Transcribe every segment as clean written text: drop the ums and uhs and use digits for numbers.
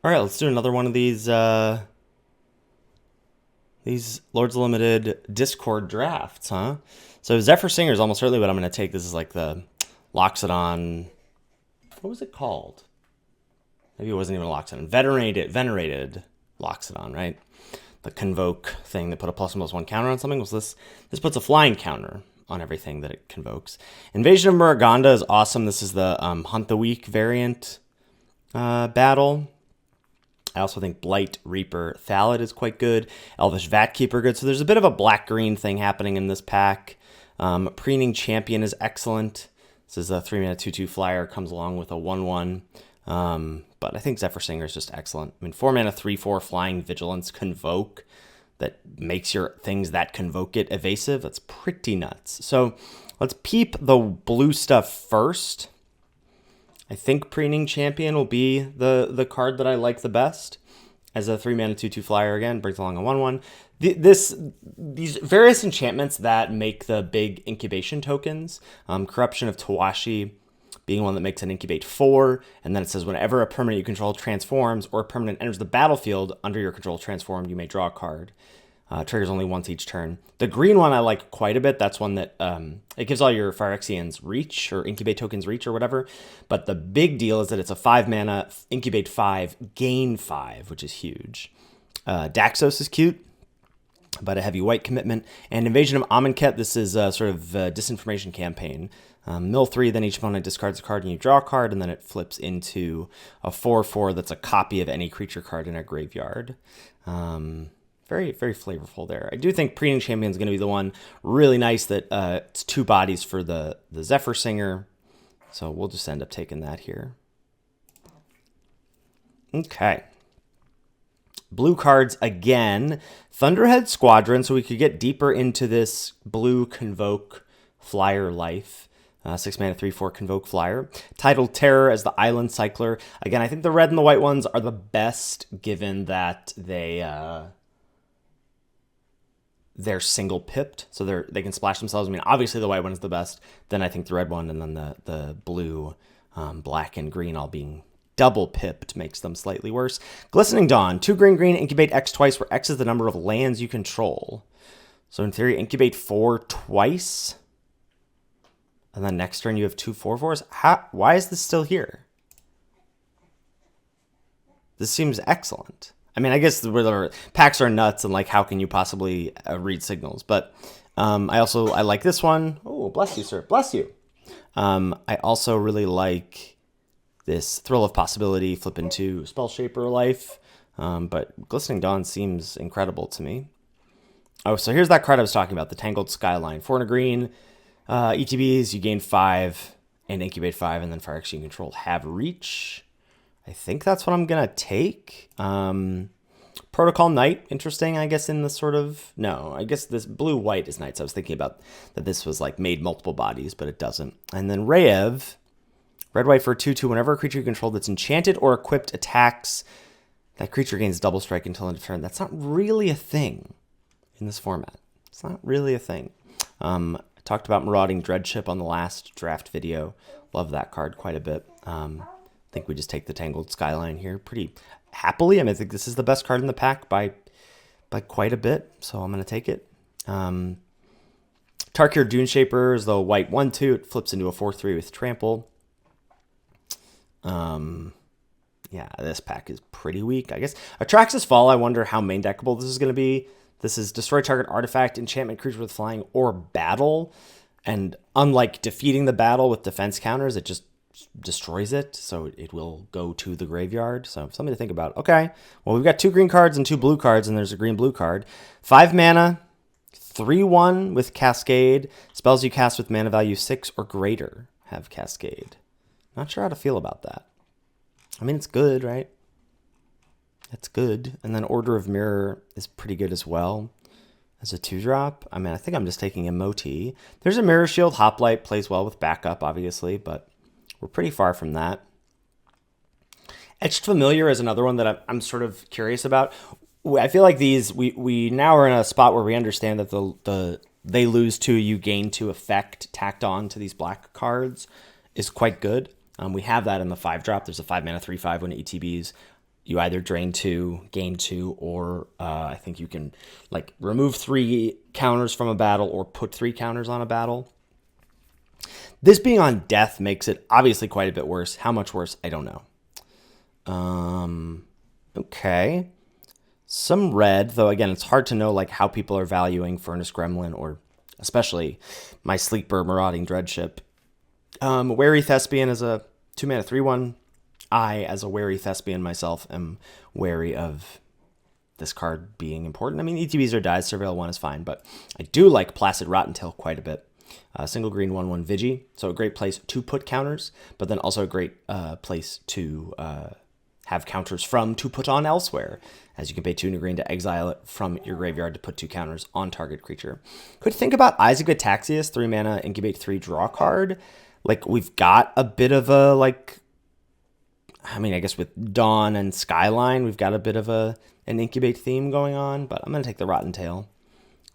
All right, let's do another one of these Lords of Limited Discord drafts, huh? So Zephyr Singer is almost certainly what I'm going to take. This is like the Loxodon. What was it called? Maybe it wasn't even a Loxodon. Venerated Loxodon, right? The Convoke thing that put a +1/+1 counter on something was this. This puts a flying counter on everything that it convokes. Invasion of Muragonda is awesome. This is the Hunt the Weak variant battle. I also think Blight Reaper Thallid is quite good. Elvish Vatkeeper good. So there's a bit of a black-green thing happening in this pack. Preening Champion is excellent. This is a 3-mana 2/2 flyer. Comes along with a 1/1. But I think Zephyr Singer is just excellent. I mean, 4-mana 3/4 Flying Vigilance Convoke that makes your things that convoke it evasive. That's pretty nuts. So let's peep the blue stuff first. I think Preening Champion will be the card that I like the best. As a 3-mana 2/2 flyer, again, brings along a 1/1. These various enchantments that make the big incubation tokens, Corruption of Tawashi being one that makes an incubate 4, and then it says whenever a permanent you control transforms or a permanent enters the battlefield under your control transformed, you may draw a card. Triggers only once each turn. The green one I like quite a bit. That's one that it gives all your Phyrexians reach or incubate tokens reach or whatever. But the big deal is that it's a 5-mana incubate 5, gain 5, which is huge. Daxos is cute, but a heavy white commitment. And Invasion of Amonkhet, this is a sort of disinformation campaign. Mill 3, then each opponent discards a card and you draw a card, and then it flips into a 4/4 that's a copy of any creature card in a graveyard. Very, very flavorful there. I do think Preening Champion is going to be the one. Really nice that it's 2 bodies for the Zephyr Singer. So we'll just end up taking that here. Okay. Blue cards again. Thunderhead Squadron, so we could get deeper into this blue Convoke flyer life. 6-mana 3/4 Convoke flyer. Tidal Terror as the Island Cycler. Again, I think the red and the white ones are the best given that they're single pipped, so they can splash themselves. I mean, obviously the white one is the best. Then I think the red one, and then the blue, black, and green all being double pipped makes them slightly worse. Glistening Dawn, 2 green, incubate X twice, where X is the number of lands you control. So in theory, incubate 4 twice, and then next turn you have 2 4/4s. Why is this still here? This seems excellent. I mean, I guess the packs are nuts, and like, how can you possibly read signals? But I like this one. Oh, bless you, sir. Bless you. I also really like this Thrill of Possibility, flip into Spell Shaper Life. But Glistening Dawn seems incredible to me. Oh, so here's that card I was talking about, the Tangled Skyline. 4 and a green. ETBs, you gain 5 and incubate 5, and then Phyrexian you control have reach. I think that's what I'm going to take. Protocol Knight, interesting, I guess, in the sort of... No, I guess this blue-white is Knights. I was thinking about that this was, like, made multiple bodies, but it doesn't. And then Reev, red-white for 2/2. Whenever a creature you control that's enchanted or equipped attacks, that creature gains double strike until end of turn. That's not really a thing in this format. It's not really a thing. I talked about Marauding Dreadship on the last draft video. Love that card quite a bit. I think we just take the Tangled Skyline here pretty happily. I mean, I think this is the best card in the pack by quite a bit, so I'm going to take it. Tarkir Duneshaper is the white 1/2. It flips into a 4/3 with Trample. Yeah, this pack is pretty weak, I guess. Atraxis Fall, I wonder how main deckable this is going to be. This is destroy target artifact, enchantment, creature with flying, or battle. And unlike defeating the battle with defense counters, it just destroys it, so it will go to the graveyard. So something to think about. Okay, well, we've got 2 green cards and 2 blue cards, and there's a green-blue card. 5 mana, 3/1 with Cascade. Spells you cast with mana value 6 or greater have Cascade. Not sure how to feel about that. I mean, it's good, right? It's good. And then Order of Mirror is pretty good as well as a 2-drop. I mean, I think I'm just taking a Moti. There's a Mirror Shield. Hoplite plays well with backup, obviously, but we're pretty far from that. Etched Familiar is another one that I'm sort of curious about. I feel like these, we now are in a spot where we understand that the they lose 2, you gain 2 effect tacked on to these black cards is quite good. We have that in the 5-drop. There's a 5-mana 3/5 when it ETBs. you either drain 2, gain 2, or I think you can like remove 3 counters from a battle or put 3 counters on a battle. This being on death makes it obviously quite a bit worse. How much worse, I don't know. Okay. Some red, though again, it's hard to know like how people are valuing Furnace Gremlin or especially my Sleeper Marauding Dreadship. Wary Thespian is a 2-mana 3/1. I, as a wary Thespian myself, am wary of this card being important. I mean, ETBs or dies, Surveil 1 is fine, but I do like Placid Rottentail quite a bit. Single green 1/1 Vigi, so a great place to put counters, but then also a great place to have counters from to put on elsewhere, as you can pay 2 and a green to exile it from your graveyard to put 2 counters on target creature. Could think about Isaac Ataxius, 3 mana, incubate 3, draw card. Like, we've got a bit of a, like, I mean, I guess with Dawn and Skyline, we've got a bit of an incubate theme going on, but I'm going to take the Rottentail,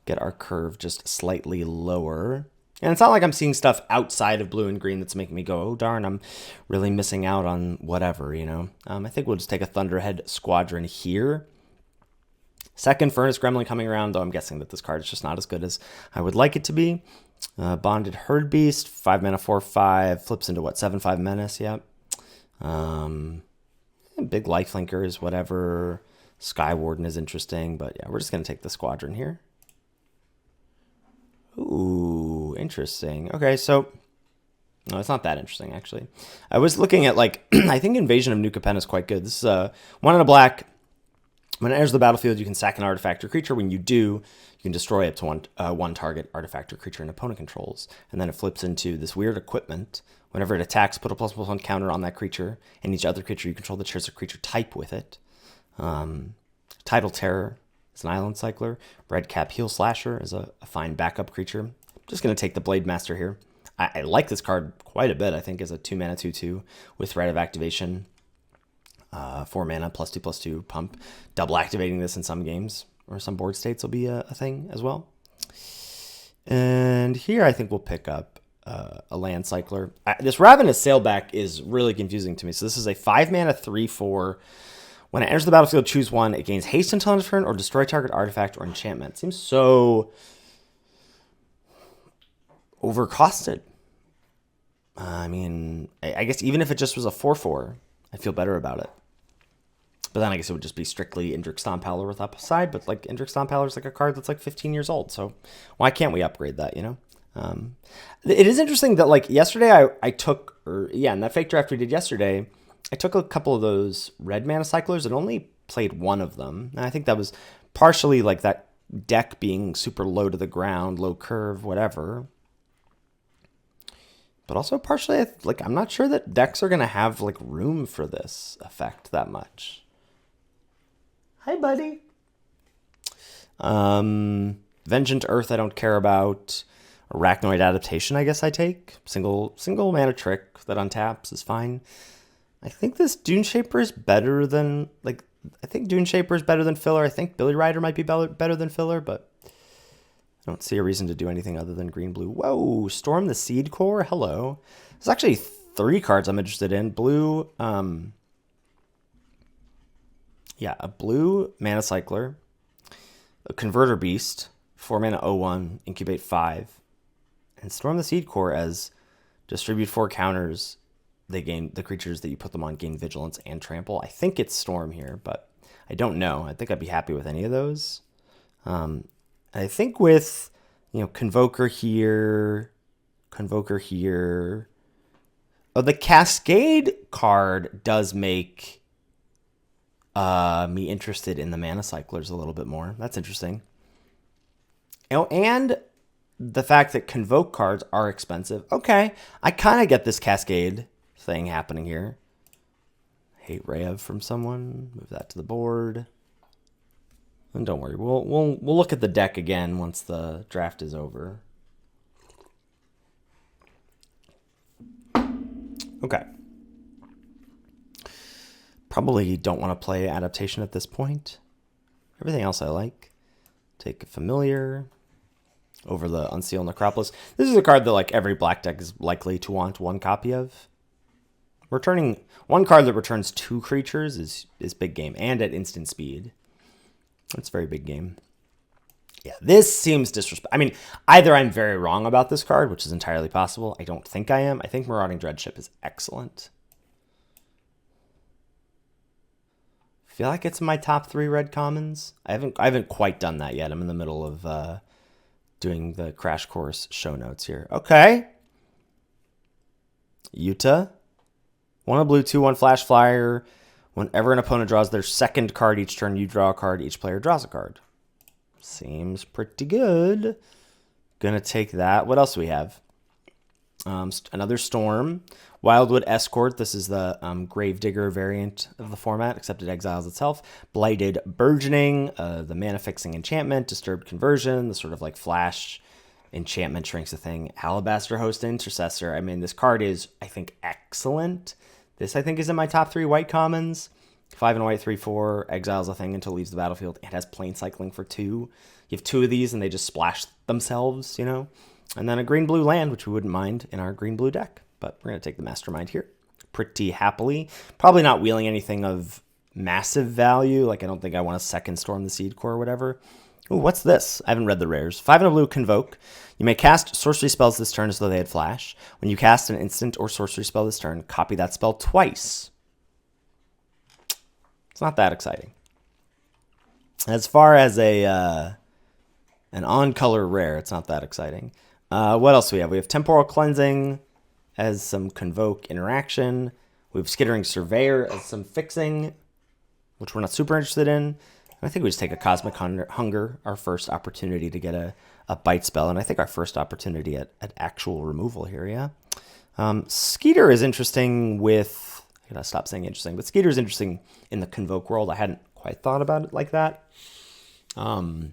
get our curve just slightly lower. And it's not like I'm seeing stuff outside of blue and green that's making me go, oh, darn, I'm really missing out on whatever, you know. I think we'll just take a Thunderhead Squadron here. Second Furnace Gremlin coming around, though I'm guessing that this card is just not as good as I would like it to be. Bonded Herd Beast, 5 mana, 4/5, flips into what, 7/5 Menace, yep. Big Lifelinkers, whatever. Skywarden is interesting, but yeah, we're just going to take the Squadron here. Ooh, interesting. Okay, so no, it's not that interesting, actually. I was looking at, like, I think Invasion of New Capenna is quite good. This is 1 and a black. When it enters the battlefield, you can sack an artifact or creature. When you do, you can destroy up to one target artifact or creature an opponent controls. And then it flips into this weird equipment. Whenever it attacks, put a ++1 counter on that creature, and each other creature you control that shares a creature type with it. Tidal Terror is an island cycler. Redcap Heel Slasher is a fine backup creature. I'm just going to take the Blade Master here. I like this card quite a bit, I think, as a 2 mana 2/2 with threat of activation. 4 mana, +2/+2 pump. Double activating this in some games or some board states will be a thing as well. And here I think we'll pick up a land cycler. This Ravenous Sailback is really confusing to me. So this is a 5 mana 3/4. When it enters the battlefield, choose 1. It gains haste until end of turn or destroy target artifact or enchantment. It seems so overcosted. I mean, I guess even if it just was a 4/4, I'd feel better about it. But then I guess it would just be strictly Indrik Stomphowler with upside. But like Indrik Stomphowler is like a card that's like 15 years old. So why can't we upgrade that, you know? It is interesting that like yesterday I took, in that fake draft we did yesterday, I took a couple of those red mana cyclers and only played one of them. And I think that was partially like that deck being super low to the ground, low curve, whatever. But also partially, like, I'm not sure that decks are going to have like room for this effect that much. Hi, buddy. Vengeant Earth I don't care about. Arachnoid Adaptation I guess I take. Single mana trick that untaps is fine. I think this Dune Shaper is better than, like, I think Dune Shaper is better than filler. I think Billy Rider might be better than filler, but I don't see a reason to do anything other than green-blue. Whoa, Storm the Seed Core, hello. There's actually 3 cards I'm interested in. Blue, a blue mana cycler, a Converter Beast, 4 mana 0/1, incubate 5, and Storm the Seed Core as distribute 4 counters. They gain, the creatures that you put them on gain vigilance and trample. I think it's Storm here, but I don't know. I think I'd be happy with any of those. I think with, Convoker here. Oh, the Cascade card does make me interested in the mana cyclers a little bit more. That's interesting. And the fact that Convoke cards are expensive. Okay, I kind of get this Cascade thing happening here. Hate Rev from someone. Move that to the board. And don't worry, we'll look at the deck again once the draft is over. Okay. Probably don't want to play Adaptation at this point. Everything else I like. Take a Familiar over the Unsealed Necropolis. This is a card that like every black deck is likely to want 1 copy of. Returning one card that returns 2 creatures is big game, and at instant speed. That's very big game. Yeah, this seems disrespectful. I mean, either I'm very wrong about this card, which is entirely possible. I don't think I am. I think Marauding Dreadship is excellent. I feel like it's in my top 3 red commons. I haven't quite done that yet. I'm in the middle of doing the crash course show notes here. Okay. Yuta. 1 a blue, 2/1 flash flyer. Whenever an opponent draws their second card each turn, you draw a card. Each player draws a card. Seems pretty good. Gonna take that. What else do we have? Another Storm. Wildwood Escort. This is the Gravedigger variant of the format, except it exiles itself. Blighted Burgeoning. The mana fixing enchantment. Disturbed Conversion. The sort of like flash enchantment shrinks a thing. Alabaster Host Intercessor. I mean, this card is, I think, excellent. This, I think, is in my top 3 white commons. 5 and white, 3/4, exiles a thing until it leaves the battlefield. It has plane cycling for 2. You have 2 of these and they just splash themselves, you know? And then a green-blue land, which we wouldn't mind in our green-blue deck. But we're going to take the Mastermind here pretty happily. Probably not wheeling anything of massive value. Like, I don't think I want to second Storm the Seed Core or whatever. Ooh, what's this? I haven't read the rares. 5 and a blue, Convoke. You may cast sorcery spells this turn as though they had flash. When you cast an instant or sorcery spell this turn, copy that spell twice. It's not that exciting. As far as an on-color rare, it's not that exciting. What else do we have? We have Temporal Cleansing as some Convoke interaction. We have Skittering Surveyor as some fixing, which we're not super interested in. I think we just take a Cosmic Hunger, our first opportunity to get a bite spell, and I think our first opportunity at actual removal here, yeah. Skeeter is interesting with... I gotta stop saying interesting, but Skeeter is interesting in the Convoke world. I hadn't quite thought about it like that. Because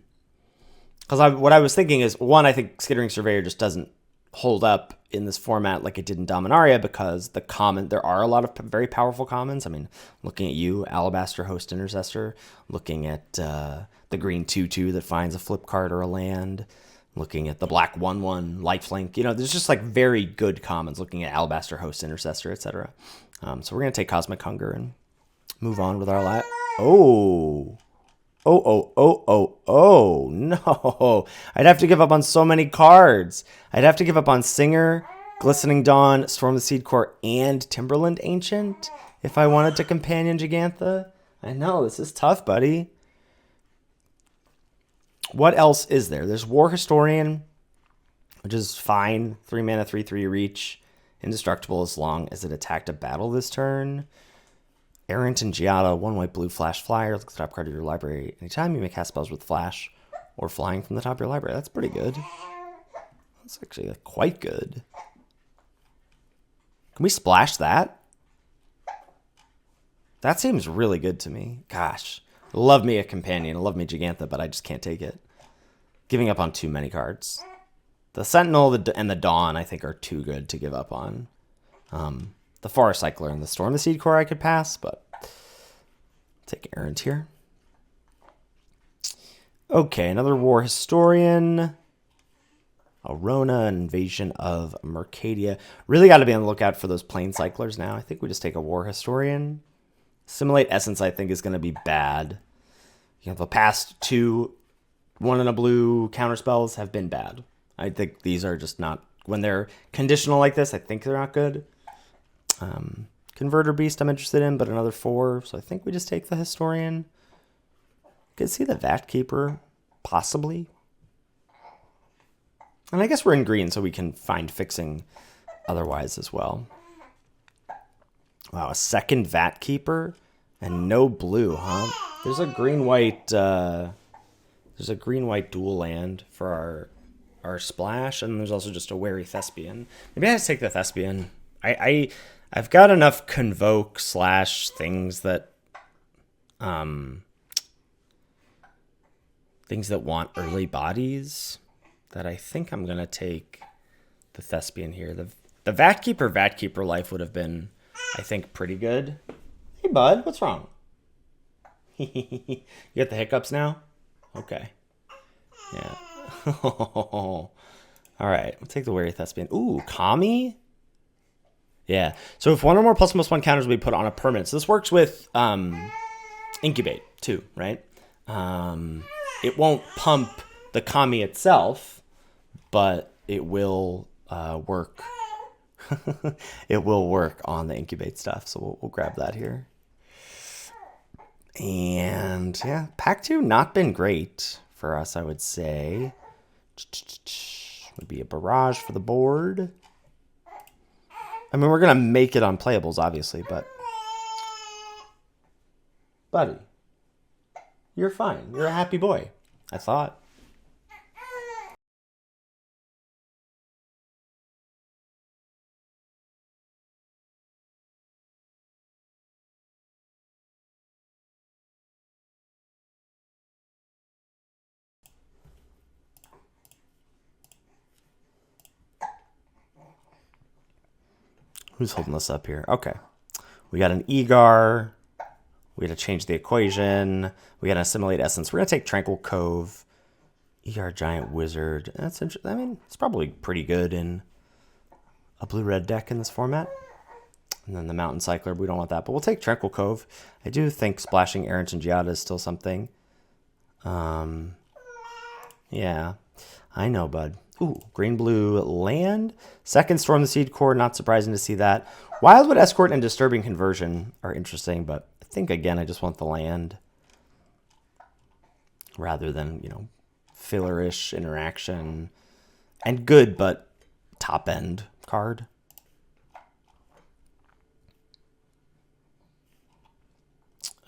what I was thinking is, one, I think Skittering Surveyor just doesn't hold up in this format like it did in Dominaria because there are a lot of very powerful commons. I mean, looking at you, Alabaster Host Intercessor, looking at the green 2/2 that finds a flip card or a land, looking at the black 1/1 lifelink. You know, there's just like very good commons looking at Alabaster Host Intercessor, etc. So we're going to take Cosmic Hunger and move on with our lap. Oh, no. I'd have to give up on so many cards. I'd have to give up on Singer, Glistening Dawn, Storm the Seed Core, and Timberland Ancient if I wanted to companion Jegantha. I know, this is tough, buddy. What else is there? There's War Historian, which is fine. 3 mana, 3/3 reach. Indestructible as long as it attacked a battle this turn. Errant and Giada, 1 white blue flash flyer. Look at the top card of your library. Anytime you may cast spells with flash or flying from the top of your library. That's pretty good. That's actually quite good. Can we splash that? That seems really good to me. Gosh. Love me a companion. I love me Jegantha, but I just can't take it. Giving up on too many cards. The Sentinel and the Dawn, I think, are too good to give up on. The Forest Cycler and the Storm the Seed Core I could pass, but take Errant here. Okay, another War Historian. Arona, Invasion of Mercadia. Really got to be on the lookout for those Plane Cyclers now. I think we just take a War Historian. Assimilate Essence, I think, is going to be bad. You know, the past 2 1 and a blue counterspells have been bad. I think these are just not... When they're conditional like this, I think they're not good. Converter Beast I'm interested in, but another 4. So I think we just take the Historian. Could see the Vat Keeper, possibly. And I guess we're in green, so we can find fixing otherwise as well. Wow, a second Vat Keeper and no blue, huh? There's a green-white dual land for our splash, and there's also just a Wary Thespian. Maybe I just take the Thespian. I've got enough Convoke / things that want early bodies that I think I'm gonna take the Thespian here. The Vat Keeper life would have been, I think, pretty good. Hey bud, what's wrong? You get the hiccups now? Okay. Yeah. All right, we'll take the Wary Thespian. Ooh, Kami? Yeah. So if one or more +1/+1 counters will be put on a permanent. So this works with Incubate too, right? It won't pump the Kami itself, but it will work. It will work on the Incubate stuff. So we'll grab that here. And yeah, pack 2 not been great for us, I would say. Would be a barrage for the board. I mean, we're going to make it on playables, obviously, but... Buddy, you're fine. You're a happy boy, I thought. Who's holding this up here? Okay. We got an Egar. We got to change the equation. We got to assimilate essence. We're going to take Tranquil Cove. Egar Giant Wizard. That's interesting. I mean, it's probably pretty good in a blue-red deck in this format. And then the Mountain Cycler, we don't want that. But we'll take Tranquil Cove. I do think splashing Errant and Giada is still something. Yeah. I know, bud. Ooh, green-blue land. Second Storm the Seed Core, not surprising to see that. Wildwood Escort and Disturbing Conversion are interesting, but I think, again, I just want the land. Rather than, you know, filler-ish interaction. And good, but top-end card.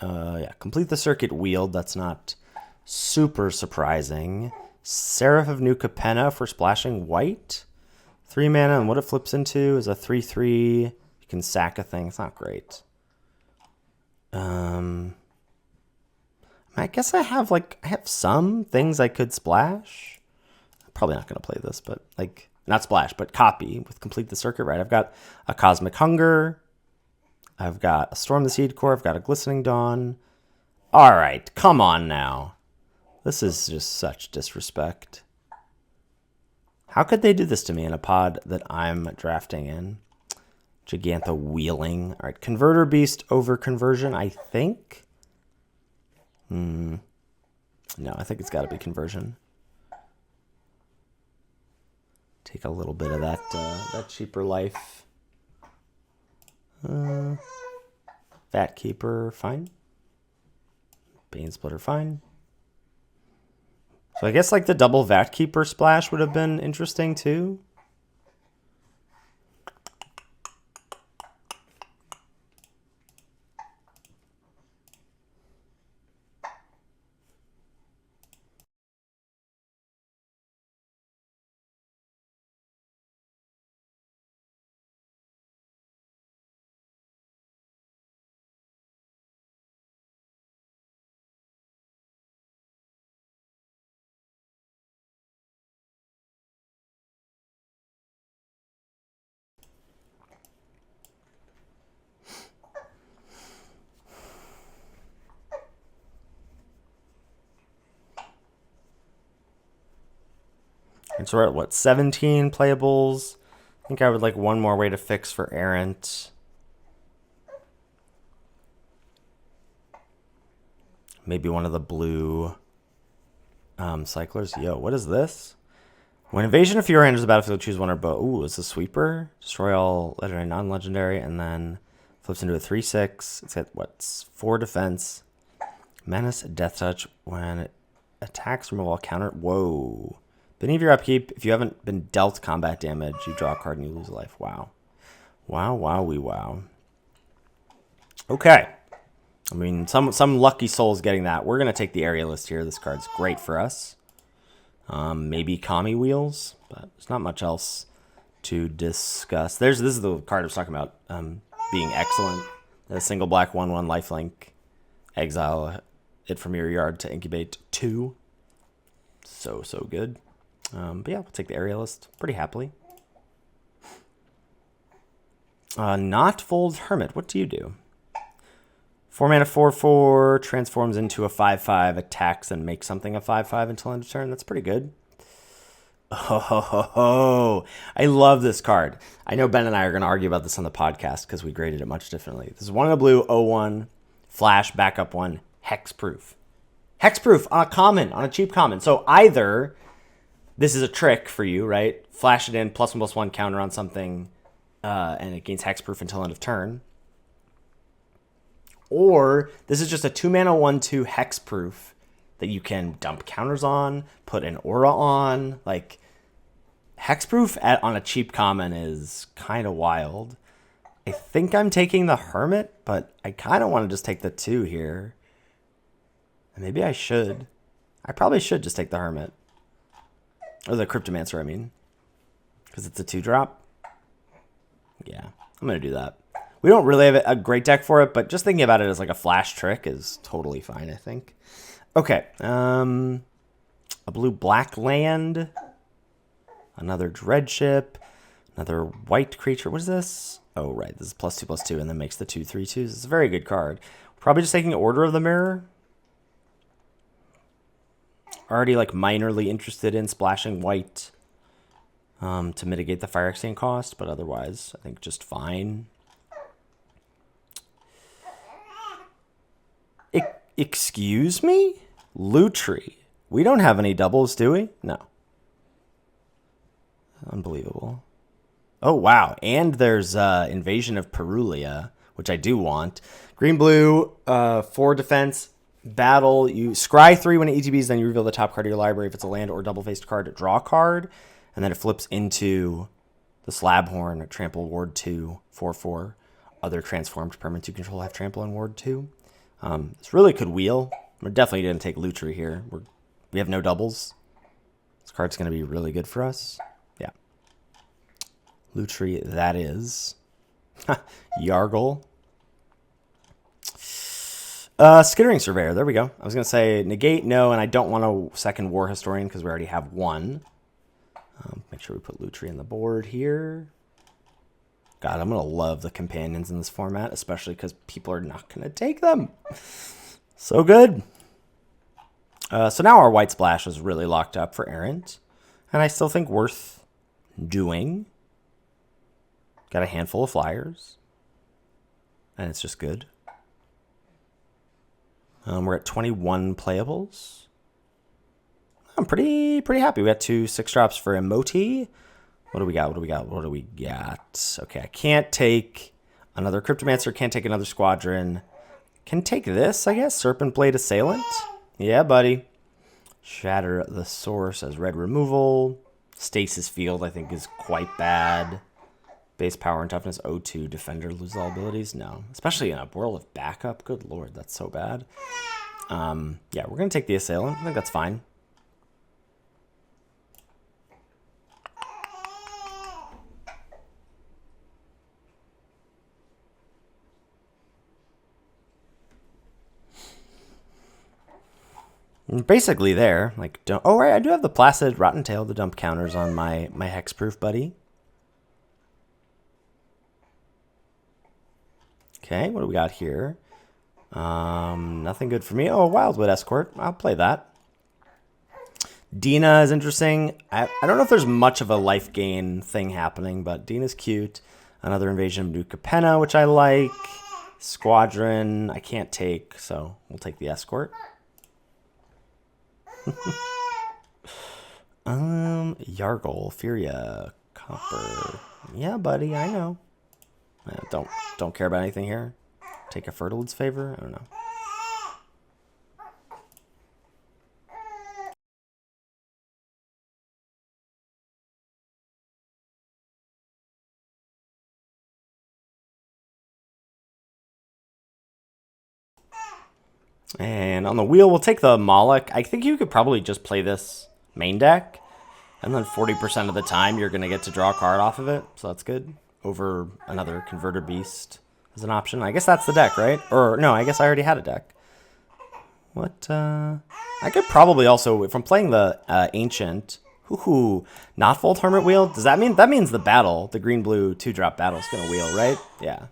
Yeah, complete the circuit Wield. That's not super surprising. Seraph of New Capenna for splashing white. 3 mana, and what it flips into is a 3/3. You can sack a thing. It's not great. I guess I have some things I could splash. I'm probably not going to play this, but like not splash, but copy with complete the circuit, right? I've got a Cosmic Hunger. I've got a Storm the Seed Core. I've got a Glistening Dawn. All right, come on now. This is just such disrespect. How could they do this to me in a pod that I'm drafting in? Gigantha Wheeling. All right, Converter Beast over Conversion, I think. No, I think it's got to be Conversion. Take a little bit of that cheaper life. Vat Keeper, fine. Bane Splitter, fine. So I guess like the double Vat Keeper splash would have been interesting too. And so we're at what, 17 playables? I think I would like one more way to fix for Errant. Maybe one of the blue cyclers. Yo, what is this? When Invasion of Fury enters the battlefield, choose one or both. Ooh, it's a sweeper. Destroy all legendary, non-legendary, and then flips into a 3/6. It's got, what, 4 defense. Menace, Death Touch. When it attacks, remove all counter. Whoa. Beneath your upkeep, if you haven't been dealt combat damage, you draw a card and you lose a life. Wow. Wow, wowee, wow. Okay. I mean, some lucky souls getting that. We're going to take the Aerialist here. This card's great for us. Maybe Kami Wheels, but there's not much else to discuss. This is the card I was talking about being excellent. A single black 1/1 lifelink. Exile it from your yard to incubate 2. So good. But yeah, we'll take the Aerialist pretty happily. Knotfold Hermit. What do you do? 4 mana 4/4 transforms into a 5/5, attacks and makes something a 5/5 until end of turn. That's pretty good. Oh, I love this card. I know Ben and I are going to argue about this on the podcast because we graded it much differently. This is one in a blue, 01, flash, backup one, hexproof. Hexproof on a common, on a cheap common. So either this is a trick for you, right? Flash it in, +1/+1 counter on something, and it gains hexproof until end of turn. Or this is just a 2-mana 1/2 hexproof that you can dump counters on, put an aura on. Like, hexproof on a cheap common is kind of wild. I think I'm taking the Hermit, but I kind of want to just take the 2 here. And maybe I should. I probably should just take the Hermit. Or the Cryptomancer, I mean. Because it's a 2-drop. Yeah, I'm going to do that. We don't really have a great deck for it, but just thinking about it as like a flash trick is totally fine, I think. Okay. A blue-black land. Another Dreadship. Another white creature. What is this? Oh, right. This is +2/+2 and then makes the 2/3/2s. It's a very good card. Probably just taking Order of the Mirror. Already like minorly interested in splashing white to mitigate the Fire Exchange cost, but otherwise I think just fine. Excuse me? Lutri. We don't have any doubles, do we? No. Unbelievable. Oh, wow. And there's Invasion of Perulia, which I do want. Green-blue, 4 defense. Battle. You scry 3 when it ETBs, then you reveal the top card of your library. If it's a land or double-faced card, draw a card. And then it flips into the Slabhorn, Trample, Ward 2, 4/4. Other transformed permanents you control have Trample and Ward 2. This really could wheel. We're definitely going to take Lutri here. We have no doubles. This card's going to be really good for us. Yeah. Lutri, that is. Yargle. Skittering Surveyor. There we go. I was going to say negate, no, and I don't want a second War Historian because we already have one. Make sure we put Lutri in the board here. God, I'm going to love the companions in this format, especially because people are not going to take them. So good. So now our white splash is really locked up for Errant, and I still think worth doing. Got a handful of flyers, and it's just good. We're at 21 playables. I'm pretty happy. We got 2 6-drops for Emoti. What do we got? Okay, I can't take another Cryptomancer. Can't take another Squadron. Can take this, I guess. Serpent Blade Assailant. Yeah, buddy. Shatter the Source as red removal. Stasis Field, I think, is quite bad. Base power and toughness 0-2. Defender loses all abilities? No. Especially in a world of backup. Good lord, that's so bad. Yeah, we're going to take the Assailant. I think that's fine. Basically there, like, don't, oh right, I do have the Placid Rotten Tail to dump counters on my hexproof buddy. Okay, what do we got here? Nothing good for me. Oh, Wildwood Escort. I'll play that. Dina is interesting. I don't know if there's much of a life gain thing happening, but Dina's cute. Another Invasion of New Capenna, which I like. Squadron, I can't take, so we'll take the Escort. Yargle, Furia, Copper. Yeah, buddy, I know. Don't care about anything here. Take a Fertilid's Favor? I don't know. And on the wheel, we'll take the Moloch. I think you could probably just play this main deck. And then 40% of the time, you're going to get to draw a card off of it. So that's good. Over another Converter Beast as an option. I guess that's the deck, right? Or, no, I guess I already had a deck. What, I could probably also, if I'm playing the Ancient, not Volt Hermit Wheel? Does that mean, that means the battle, the green-blue 2-drop battle is going to wheel, right? Yeah.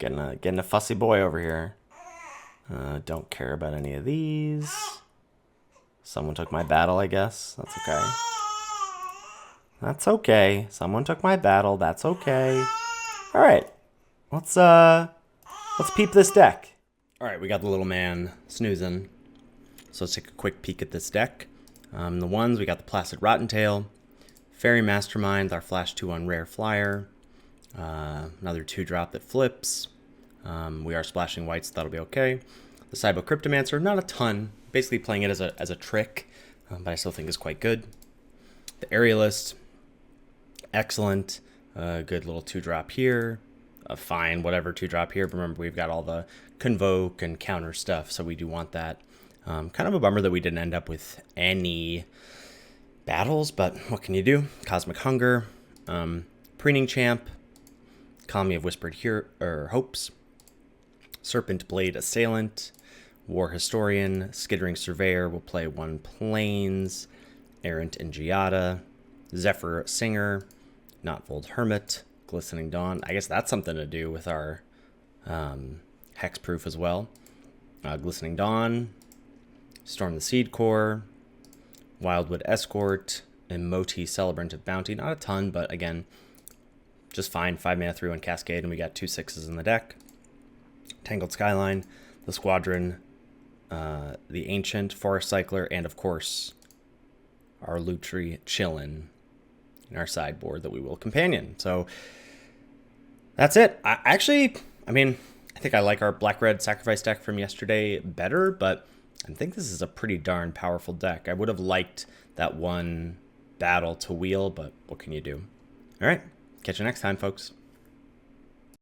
Getting a fussy boy over here. Don't care about any of these. Someone took my battle, I guess. That's okay. That's okay. Someone took my battle. That's okay. All right. Let's peep this deck. All right, we got the little man snoozing. So let's take a quick peek at this deck. The ones, we got the Placid Rottentail, Fairy Mastermind, our Flash 2/1 rare flyer, another 2-drop that flips. We are splashing white, so that'll be okay. The Cybo Cryptomancer, not a ton, basically playing it as a trick, but I still think is quite good. The Aerialist, excellent. Good little 2-drop here. Fine, whatever 2-drop here. Remember, we've got all the Convoke and counter stuff, so we do want that. Kind of a bummer that we didn't end up with any battles, but what can you do? Cosmic Hunger, Preening Champ, Colony of Whispered Hopes, Serpent Blade Assailant, War Historian, Skittering Surveyor will play 1 Plains, Errant Ingiata, Zephyr Singer, Knotfold Hermit, Glistening Dawn. I guess that's something to do with our hexproof as well. Glistening Dawn, Storm the Seed Core, Wildwood Escort, Emoti Celebrant of Bounty. Not a ton, but again, just fine. 5 mana, 3/1 Cascade, and we got 2 6s in the deck. Tangled Skyline, the Squadron, the Ancient, Forest Cycler, and of course, our Lutri chillin' in our sideboard that we will companion. So that's it. I think I like our Black-Red Sacrifice deck from yesterday better, but I think this is a pretty darn powerful deck. I would have liked that one battle to wheel, but what can you do? All right, catch you next time, folks.